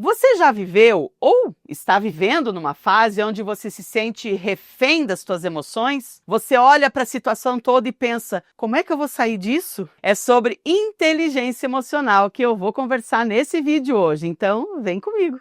Você já viveu ou está vivendo numa fase onde você se sente refém das suas emoções? Você olha para a situação toda e pensa, como é que eu vou sair disso? É sobre inteligência emocional que eu vou conversar nesse vídeo hoje, então vem comigo!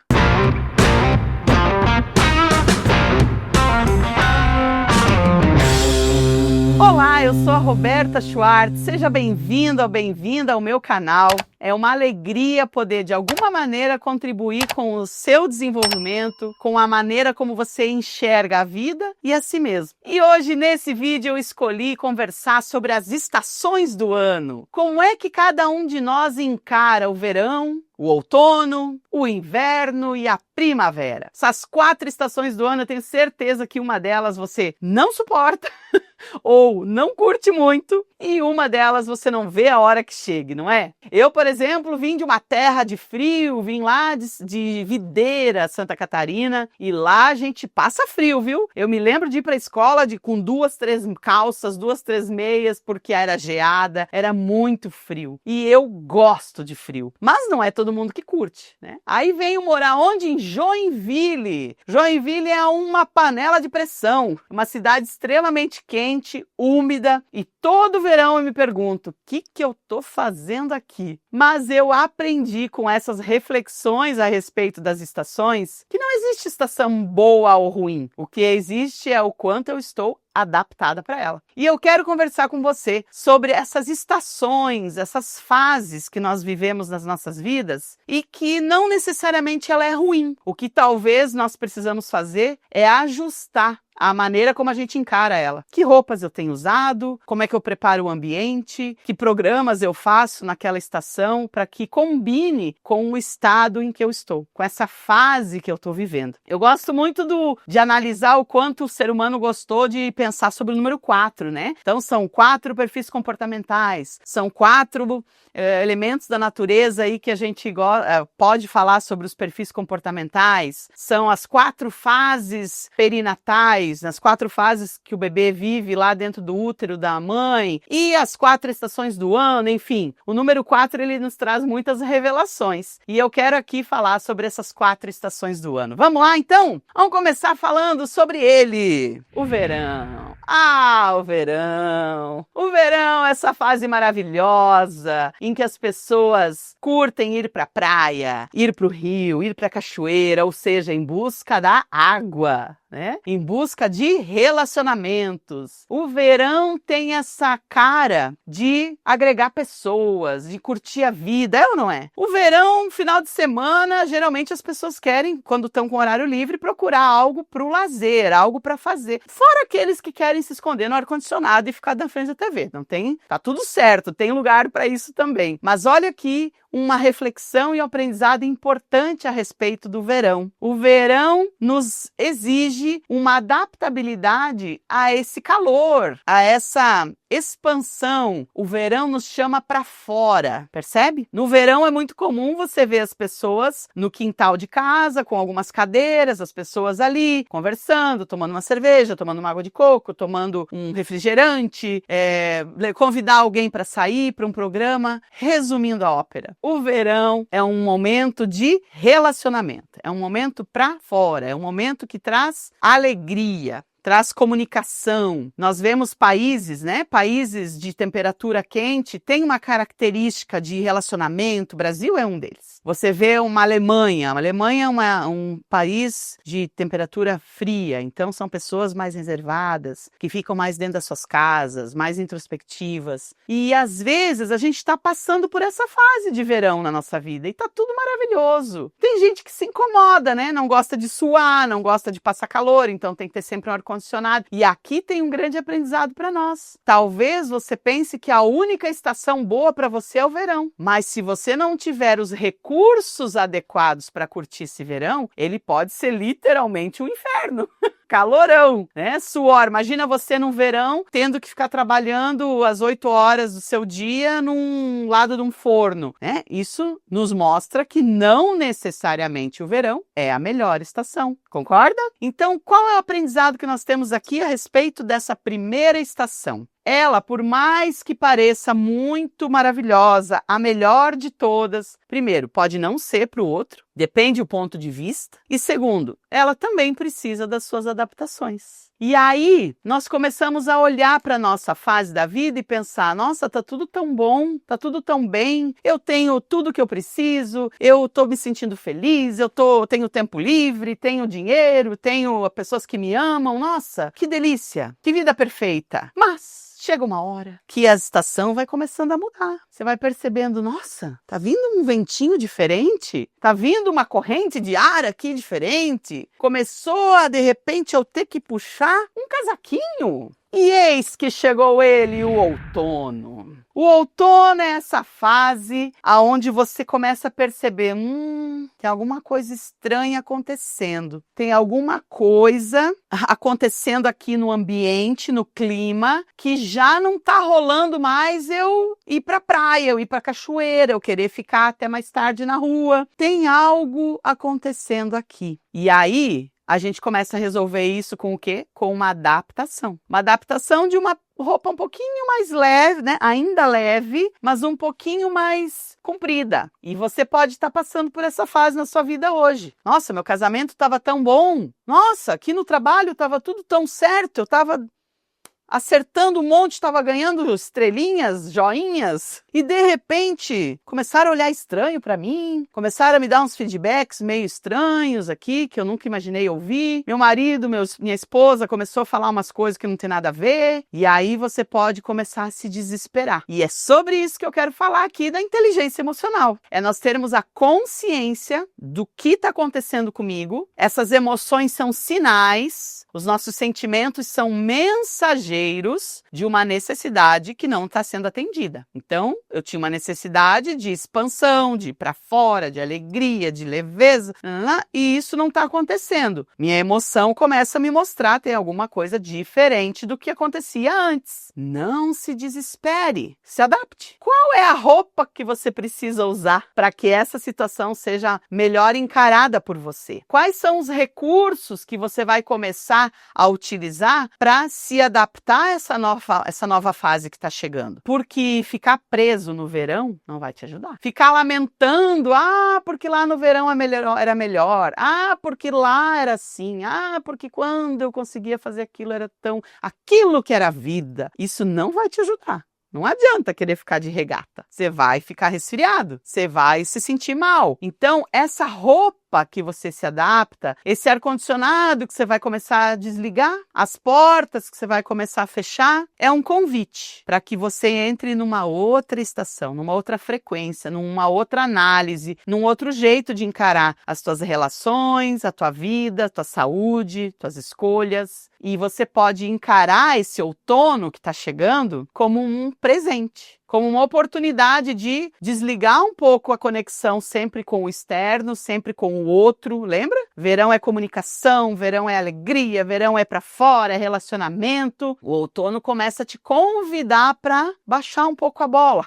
Olá, eu sou a Roberta Schwartz, seja bem-vindo ou bem-vinda ao meu canal. É uma alegria poder, de alguma maneira, contribuir com o seu desenvolvimento, com a maneira como você enxerga a vida e a si mesmo. E hoje, nesse vídeo, eu escolhi conversar sobre as estações do ano. Como é que cada um de nós encara o verão, o outono, o inverno e a primavera? Essas 4 estações do ano, eu tenho certeza que uma delas você não suporta ou não curte muito, e uma delas você não vê a hora que chegue, não é? Eu, por exemplo, vim de uma terra de frio, vim lá de Videira, Santa Catarina, e lá a gente passa frio, viu? Eu me lembro de ir para a escola com 2, 3 calças, 2, 3 meias, porque era geada, era muito frio. E eu gosto de frio, mas não é todo mundo que curte, né? Aí venho morar onde? Em Joinville. Joinville é uma panela de pressão, uma cidade extremamente quente, úmida, e todo verão eu me pergunto, o que eu tô fazendo aqui? Mas eu aprendi com essas reflexões a respeito das estações que não existe estação boa ou ruim. O que existe é o quanto eu estou adaptada para ela. E eu quero conversar com você sobre essas estações, essas fases que nós vivemos nas nossas vidas e que não necessariamente ela é ruim. O que talvez nós precisamos fazer é ajustar a maneira como a gente encara ela. Que roupas eu tenho usado, como é que eu preparo o ambiente, que programas eu faço naquela estação para que combine com o estado em que eu estou, com essa fase que eu estou vivendo. Eu gosto muito de analisar o quanto o ser humano gostou de pensar sobre o número 4, né? Então são 4 perfis comportamentais, são 4 elementos da natureza aí que a gente pode falar sobre os perfis comportamentais, são as 4 fases perinatais, nas 4 fases que o bebê vive lá dentro do útero da mãe, e as 4 estações do ano, enfim. O número 4 ele nos traz muitas revelações, e eu quero aqui falar sobre essas 4 estações do ano. Vamos lá então? Vamos começar falando sobre ele, o verão. Ah, o verão! O verão, essa fase maravilhosa em que as pessoas curtem ir para a praia, ir para o rio, ir para a cachoeira, ou seja, em busca da água, né? Em busca de relacionamentos. O verão tem essa cara de agregar pessoas, de curtir a vida, é ou não é? O verão, final de semana, geralmente as pessoas querem, quando estão com horário livre, procurar algo para o lazer, algo para fazer. Fora aqueles que querem se esconder no ar-condicionado e ficar na frente da TV. Não tem? Tá tudo certo, tem lugar para isso também. Mas olha aqui uma reflexão e um aprendizado importante a respeito do verão. O verão nos exige uma adaptabilidade a esse calor, a essa expansão. O verão nos chama para fora, percebe? No verão é muito comum você ver as pessoas no quintal de casa, com algumas cadeiras, as pessoas ali conversando, tomando uma cerveja, tomando uma água de coco, tomando um refrigerante, convidar alguém para sair para um programa. Resumindo a ópera, o verão é um momento de relacionamento, é um momento para fora, é um momento que traz alegria, traz comunicação. Nós vemos países, né? Países de temperatura quente têm uma característica de relacionamento. O Brasil é um deles. Você vê uma Alemanha. A Alemanha é um país de temperatura fria. Então são pessoas mais reservadas, que ficam mais dentro das suas casas, mais introspectivas. E às vezes a gente está passando por essa fase de verão na nossa vida e tá tudo maravilhoso. Tem gente que se incomoda, né? Não gosta de suar, não gosta de passar calor, então tem que ter sempre um ar-condicionado. E aqui tem um grande aprendizado para nós. Talvez você pense que a única estação boa para você é o verão, mas se você não tiver os recursos adequados para curtir esse verão, ele pode ser literalmente um inferno. Calorão, né? Suor. Imagina você no verão tendo que ficar trabalhando às 8 horas do seu dia num lado de um forno, né? Isso nos mostra que não necessariamente o verão é a melhor estação, concorda? Então, qual é o aprendizado que nós temos aqui a respeito dessa primeira estação? Ela, por mais que pareça muito maravilhosa, a melhor de todas, primeiro, pode não ser para o outro, depende do ponto de vista. E segundo, ela também precisa das suas adaptações. E aí, nós começamos a olhar para a nossa fase da vida e pensar, nossa, tá tudo tão bom, tá tudo tão bem, eu tenho tudo que eu preciso, eu tô me sentindo feliz, tenho tempo livre, tenho dinheiro, tenho pessoas que me amam, nossa, que delícia, que vida perfeita. Mas chega uma hora que a estação vai começando a mudar. Você vai percebendo, nossa, tá vindo um ventinho diferente, tá vindo uma corrente de ar aqui diferente. Começou a, de repente, eu ter que puxar um casaquinho. E eis que chegou ele, o outono. O outono é essa fase aonde você começa a perceber, tem alguma coisa estranha acontecendo. Tem alguma coisa acontecendo aqui no ambiente, no clima, que já não tá rolando mais eu ir pra praia, eu ir pra cachoeira, eu querer ficar até mais tarde na rua. Tem algo acontecendo aqui. E aí, a gente começa a resolver isso com o quê? Com uma adaptação. Uma adaptação de uma roupa um pouquinho mais leve, né? Ainda leve, mas um pouquinho mais comprida. E você pode estar passando por essa fase na sua vida hoje. Nossa, meu casamento estava tão bom. Nossa, aqui no trabalho estava tudo tão certo. Eu estava acertando um monte, estava ganhando estrelinhas, joinhas, e de repente começaram a olhar estranho para mim, começaram a me dar uns feedbacks meio estranhos aqui, que eu nunca imaginei ouvir. Meu marido, minha esposa começou a falar umas coisas que não tem nada a ver, e aí você pode começar a se desesperar. E é sobre isso que eu quero falar aqui da inteligência emocional. É nós termos a consciência do que está acontecendo comigo. Essas emoções são sinais, os nossos sentimentos são mensageiros de uma necessidade que não está sendo atendida. Então, eu tinha uma necessidade de expansão, de ir para fora, de alegria, de leveza, e isso não está acontecendo. Minha emoção começa a me mostrar ter alguma coisa diferente do que acontecia antes. Não se desespere, se adapte. Qual é a roupa que você precisa usar para que essa situação seja melhor encarada por você? Quais são os recursos que você vai começar a utilizar para se adaptar a essa nova fase que está chegando? Porque ficar preso no verão não vai te ajudar. Ficar lamentando, porque lá no verão era melhor, porque lá era assim, porque quando eu conseguia fazer aquilo era aquilo que era a vida. Isso não vai te ajudar. Não adianta querer ficar de regata. Você vai ficar resfriado, você vai se sentir mal. Então, essa roupa que você se adapta, esse ar-condicionado que você vai começar a desligar, as portas que você vai começar a fechar, é um convite para que você entre numa outra estação, numa outra frequência, numa outra análise, num outro jeito de encarar as tuas relações, a tua vida, a tua saúde, tuas escolhas. E você pode encarar esse outono que está chegando como um presente, como uma oportunidade de desligar um pouco a conexão sempre com o externo, sempre com o outro, lembra? Verão é comunicação, verão é alegria, verão é para fora, é relacionamento. O outono começa a te convidar para baixar um pouco a bola,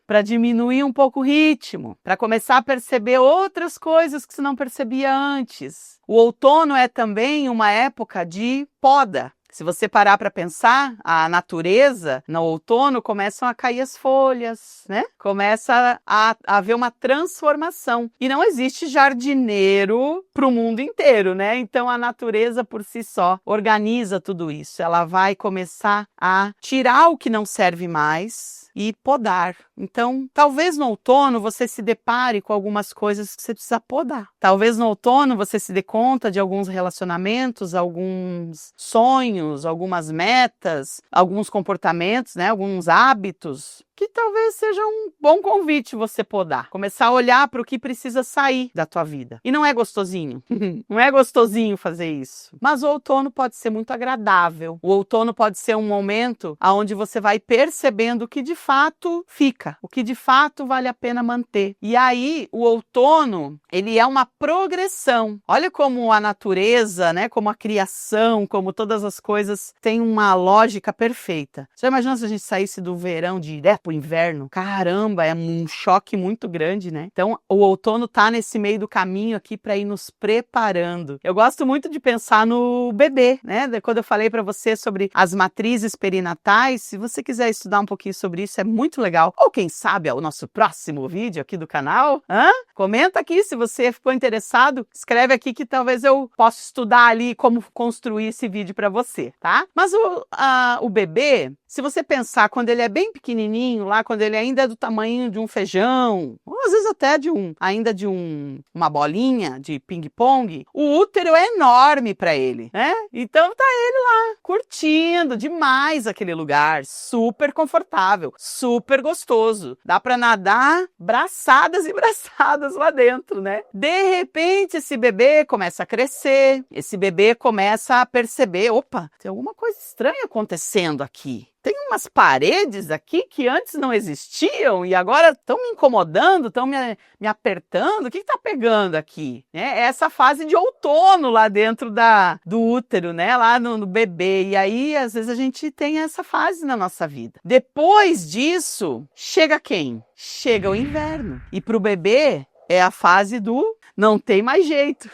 para diminuir um pouco o ritmo, para começar a perceber outras coisas que você não percebia antes. O outono é também uma época de poda. Se você parar para pensar, a natureza, no outono, começam a cair as folhas, né? Começa a haver uma transformação. E não existe jardineiro para o mundo inteiro, né? Então, a natureza, por si só, organiza tudo isso. Ela vai começar a tirar o que não serve mais e podar. Então, talvez no outono você se depare com algumas coisas que você precisa podar. Talvez no outono você se dê conta de alguns relacionamentos, alguns sonhos, algumas metas, alguns comportamentos, né, alguns hábitos que talvez seja um bom convite você podar. Começar a olhar para o que precisa sair da tua vida. E não é gostosinho. Não é gostosinho fazer isso. Mas o outono pode ser muito agradável. O outono pode ser um momento onde você vai percebendo o que de fato fica, o que de fato vale a pena manter. E aí, o outono, ele é uma progressão. Olha como a natureza, né, como a criação, como todas as coisas têm uma lógica perfeita. Já imaginou se a gente saísse do verão direto pro inverno, caramba, é um choque muito grande, né? Então, o outono tá nesse meio do caminho aqui para ir nos preparando. Eu gosto muito de pensar no bebê, né? Quando eu falei para você sobre as matrizes perinatais, se você quiser estudar um pouquinho sobre isso, é muito legal. Ou quem sabe é o nosso próximo vídeo aqui do canal. Comenta aqui se você ficou interessado, escreve aqui que talvez eu possa estudar ali como construir esse vídeo para você, tá? Mas o bebê, se você pensar quando ele é bem pequenininho, lá quando ele ainda é do tamanho de um feijão, ou às vezes até uma bolinha de ping-pong, o útero é enorme para ele, né? Então tá ele lá curtindo demais aquele lugar, super confortável, super gostoso. Dá para nadar braçadas e braçadas lá dentro, né? De repente esse bebê começa a crescer, esse bebê começa a perceber, opa, tem alguma coisa estranha acontecendo aqui. Tem umas paredes aqui que antes não existiam e agora estão me incomodando, estão me apertando. O que está pegando aqui? É essa fase de outono lá dentro do útero, né? Lá no bebê. E aí, às vezes, a gente tem essa fase na nossa vida. Depois disso, chega quem? Chega o inverno. E para o bebê, é a fase do não tem mais jeito.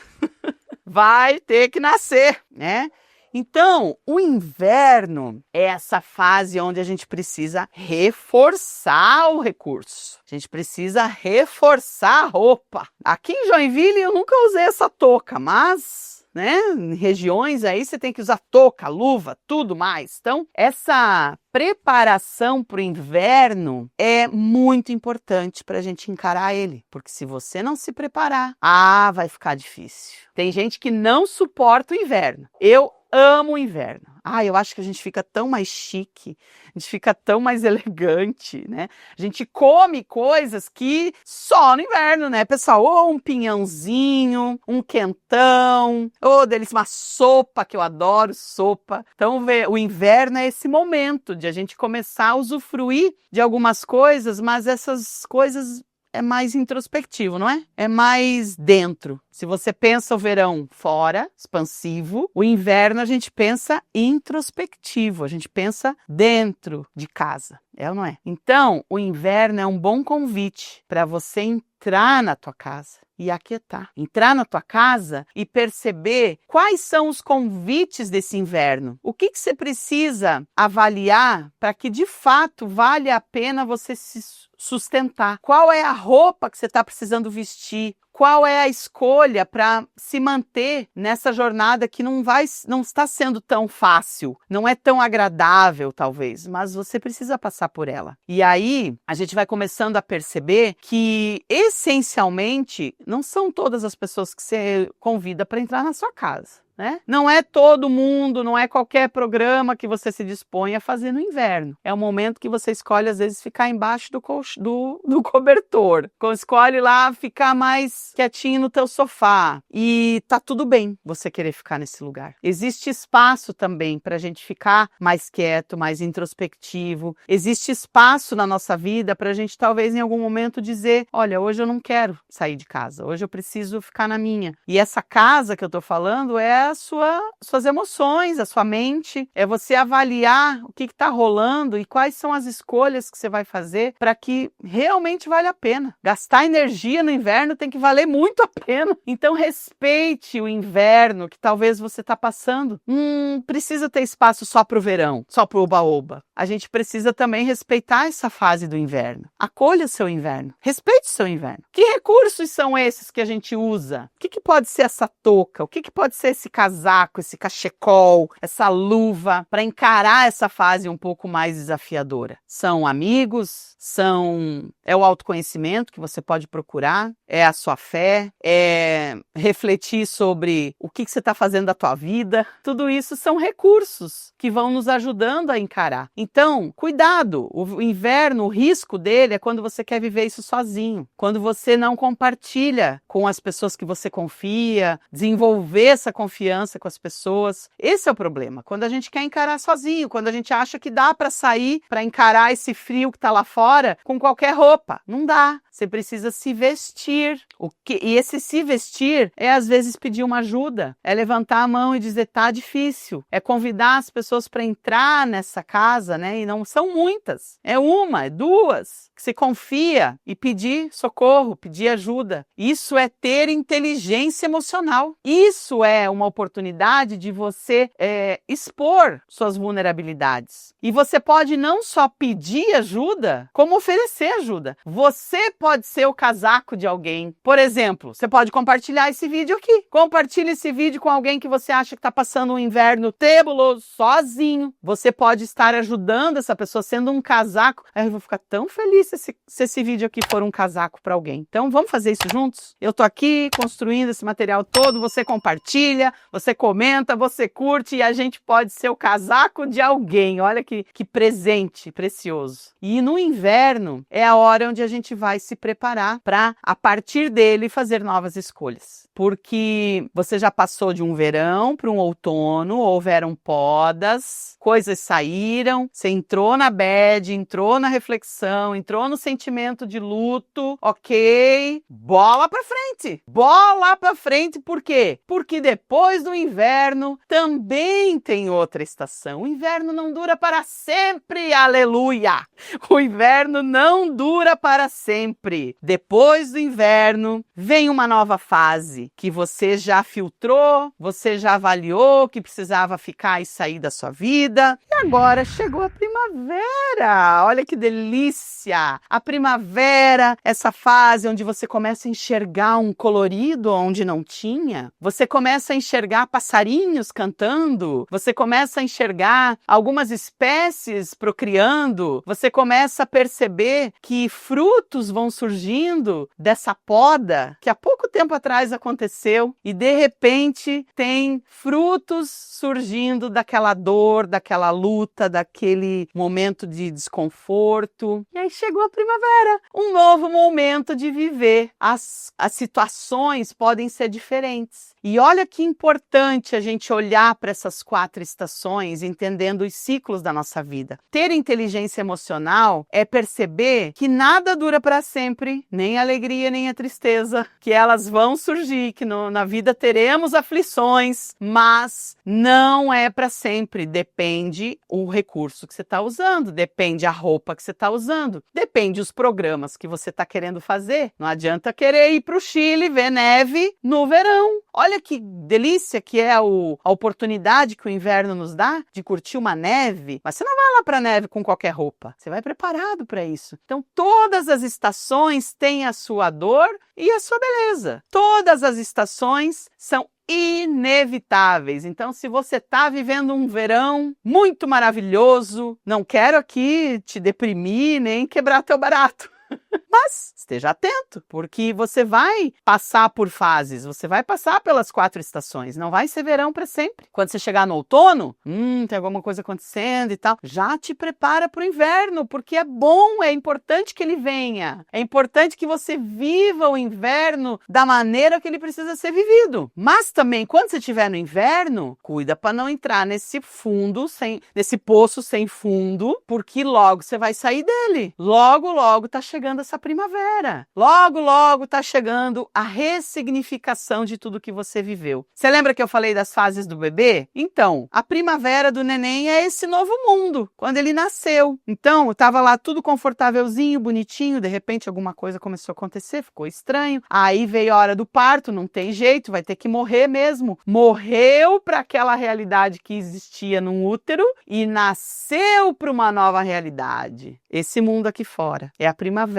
Vai ter que nascer, né? Então, o inverno é essa fase onde a gente precisa reforçar o recurso. A gente precisa reforçar a roupa. Aqui em Joinville eu nunca usei essa touca, mas, né, em regiões aí você tem que usar touca, luva, tudo mais. Então, essa preparação para o inverno é muito importante para a gente encarar ele, porque se você não se preparar, vai ficar difícil. Tem gente que não suporta o inverno. Eu amo o inverno. Eu acho que a gente fica tão mais chique, a gente fica tão mais elegante, né? A gente come coisas que só no inverno, né, pessoal? Ou um pinhãozinho, um quentão, ou deles uma sopa, que eu adoro sopa. Então, o inverno é esse momento de a gente começar a usufruir de algumas coisas, mas essas coisas é mais introspectivo, não é? É mais dentro. Se você pensa o verão fora, expansivo, o inverno a gente pensa introspectivo, a gente pensa dentro de casa. É ou não é? Então, o inverno é um bom convite para você entrar na tua casa e aquietar. Entrar na tua casa e perceber quais são os convites desse inverno. O que você precisa avaliar para que, de fato, vale a pena você se sustentar? Qual é a roupa que você está precisando vestir? Qual é a escolha para se manter nessa jornada que não está sendo tão fácil, não é tão agradável talvez, mas você precisa passar por ela. E aí a gente vai começando a perceber que essencialmente não são todas as pessoas que você convida para entrar na sua casa. Né? Não é todo mundo, não é qualquer programa que você se dispõe a fazer no inverno. É o momento que você escolhe, às vezes, ficar embaixo do cobertor. Escolhe lá ficar mais quietinho no teu sofá. E tá tudo bem você querer ficar nesse lugar. Existe espaço também para a gente ficar mais quieto, mais introspectivo. Existe espaço na nossa vida para a gente, talvez, em algum momento dizer, olha, hoje eu não quero sair de casa. Hoje eu preciso ficar na minha. E essa casa que eu tô falando é suas emoções, a sua mente, é você avaliar o que está rolando e quais são as escolhas que você vai fazer para que realmente vale a pena. Gastar energia no inverno tem que valer muito a pena. Então respeite o inverno que talvez você está passando. Precisa ter espaço só para o verão, só para o oba-oba. A gente precisa também respeitar essa fase do inverno. Acolha o seu inverno. Respeite o seu inverno. Que recursos são esses que a gente usa? O que pode ser essa touca? O que pode ser esse casaco, esse cachecol, essa luva, para encarar essa fase um pouco mais desafiadora? São amigos? É o autoconhecimento que você pode procurar? É a sua fé? É refletir sobre o que você está fazendo da tua vida? Tudo isso são recursos que vão nos ajudando a encarar. Então, cuidado! O inverno, o risco dele é quando você quer viver isso sozinho. Quando você não compartilha com as pessoas que você confia, desenvolver essa confiança com as pessoas. Esse é o problema. Quando a gente quer encarar sozinho, quando a gente acha que dá para sair, para encarar esse frio que está lá fora com qualquer roupa. Não dá. Você precisa se vestir. E esse se vestir é, às vezes, pedir uma ajuda. É levantar a mão e dizer, tá difícil. É convidar as pessoas para entrar nessa casa, né? E não são muitas. É uma, é duas. Que se confia e pedir socorro, pedir ajuda. Isso é ter inteligência emocional. Isso é uma oportunidade de você expor suas vulnerabilidades. E você pode não só pedir ajuda, como oferecer ajuda. Você pode ser o casaco de alguém. Por exemplo, você pode compartilhar esse vídeo aqui. Compartilhe esse vídeo com alguém que você acha que está passando um inverno tebuloso, sozinho. Você pode estar ajudando essa pessoa, sendo um casaco. Eu vou ficar tão feliz se esse vídeo aqui for um casaco para alguém. Então, vamos fazer isso juntos? Eu tô aqui construindo esse material todo, você compartilha, você comenta, você curte e a gente pode ser o casaco de alguém. Olha que presente precioso. E no inverno é a hora onde a gente vai se preparar para, a partir dele, fazer novas escolhas. Porque você já passou de um verão para um outono, houveram podas, coisas saíram, você entrou na bad, entrou na reflexão, entrou no sentimento de luto, ok? Bola pra frente! Bola pra frente, por quê? Porque depois do inverno também tem outra estação. O inverno não dura para sempre, aleluia! O inverno não dura para sempre. Depois do inverno vem uma nova fase que você já filtrou, você já avaliou que precisava ficar e sair da sua vida. E agora chegou a primavera. Olha que delícia! A primavera, essa fase onde você começa a enxergar um colorido onde não tinha. Você começa a enxergar passarinhos cantando. Você começa a enxergar algumas espécies procriando. Você começa a perceber que frutos vão surgindo dessa poda que há pouco tempo atrás aconteceu e de repente tem frutos surgindo daquela dor, daquela luta, daquele momento de desconforto. E aí chegou a primavera, um novo momento de viver. As situações podem ser diferentes. E olha que importante a gente olhar para essas 4 estações, entendendo os ciclos da nossa vida. Ter inteligência emocional é perceber que nada dura para sempre, nem a alegria, nem a tristeza, que elas vão surgir, que na vida teremos aflições, mas não é para sempre. Depende o recurso que você está usando, depende a roupa que você está usando, depende os programas que você está querendo fazer. Não adianta querer ir para o Chile ver neve no verão. Olha que delícia que é a oportunidade que o inverno nos dá de curtir uma neve, mas você não vai lá para a neve com qualquer roupa, você vai preparado para isso. Então todas as estações têm a sua dor e a sua beleza. Todas as estações são inevitáveis. Então, se você está vivendo um verão muito maravilhoso, não quero aqui te deprimir nem quebrar teu barato. Mas esteja atento, porque você vai passar por fases, você vai passar pelas 4 estações, não vai ser verão para sempre. Quando você chegar no outono, tem alguma coisa acontecendo e tal, já te prepara para o inverno, porque é bom, é importante que ele venha. É importante que você viva o inverno da maneira que ele precisa ser vivido. Mas também, quando você estiver no inverno, cuida para não entrar nesse nesse poço sem fundo, porque logo você vai sair dele. Logo tá chegando essa primavera. Logo tá chegando a ressignificação de tudo que você viveu. Você lembra que eu falei das fases do bebê? Então, a primavera do neném é esse novo mundo, quando ele nasceu. Então, eu tava lá tudo confortávelzinho, bonitinho, de repente alguma coisa começou a acontecer, ficou estranho. Aí veio a hora do parto, não tem jeito, vai ter que morrer mesmo. Morreu para aquela realidade que existia no útero e nasceu para uma nova realidade. Esse mundo aqui fora é a primavera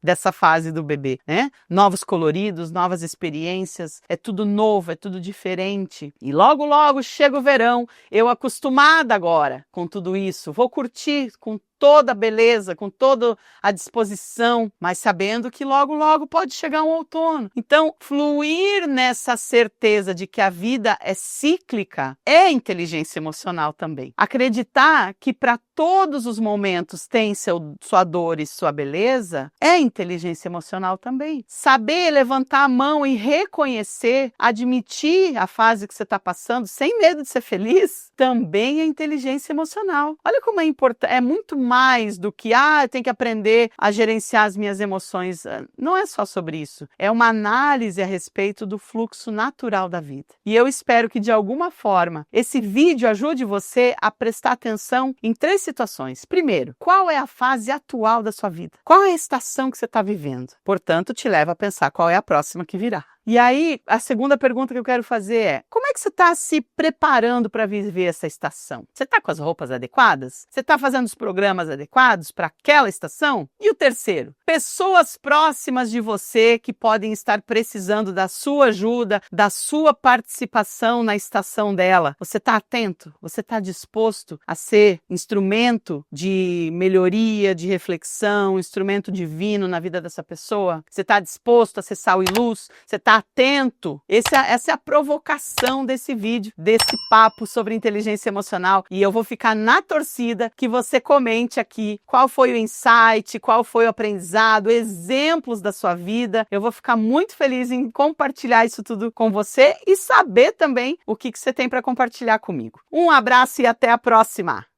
dessa fase do bebê, né? Novos coloridos, novas experiências, é tudo novo, é tudo diferente. E logo chega o verão, eu acostumada agora com tudo isso, vou curtir com toda a beleza, com toda a disposição, mas sabendo que logo pode chegar um outono. Então, fluir nessa certeza de que a vida é cíclica é inteligência emocional também. Acreditar que para todos os momentos tem sua dor e sua beleza é inteligência emocional também. Saber levantar a mão e reconhecer, admitir a fase que você está passando sem medo de ser feliz, também é inteligência emocional. Olha como é importante, é muito mais do que, eu tenho que aprender a gerenciar as minhas emoções. Não é só sobre isso. É uma análise a respeito do fluxo natural da vida. E eu espero que, de alguma forma, esse vídeo ajude você a prestar atenção em 3 situações. Primeiro, qual é a fase atual da sua vida? Qual é a estação que você está vivendo? Portanto, te leva a pensar qual é a próxima que virá. E aí, a segunda pergunta que eu quero fazer é: como é que você está se preparando para viver essa estação? Você está com as roupas adequadas? Você está fazendo os programas adequados para aquela estação? E o terceiro, pessoas próximas de você que podem estar precisando da sua ajuda, da sua participação na estação dela. Você está atento? Você está disposto a ser instrumento de melhoria, de reflexão, instrumento divino na vida dessa pessoa? Você está disposto a ser sal e luz? Você está atento? Essa é a provocação desse vídeo, desse papo sobre inteligência emocional. E eu vou ficar na torcida que você comente aqui qual foi o insight, qual foi o aprendizado, exemplos da sua vida. Eu vou ficar muito feliz em compartilhar isso tudo com você e saber também o que você tem para compartilhar comigo. Um abraço e até a próxima!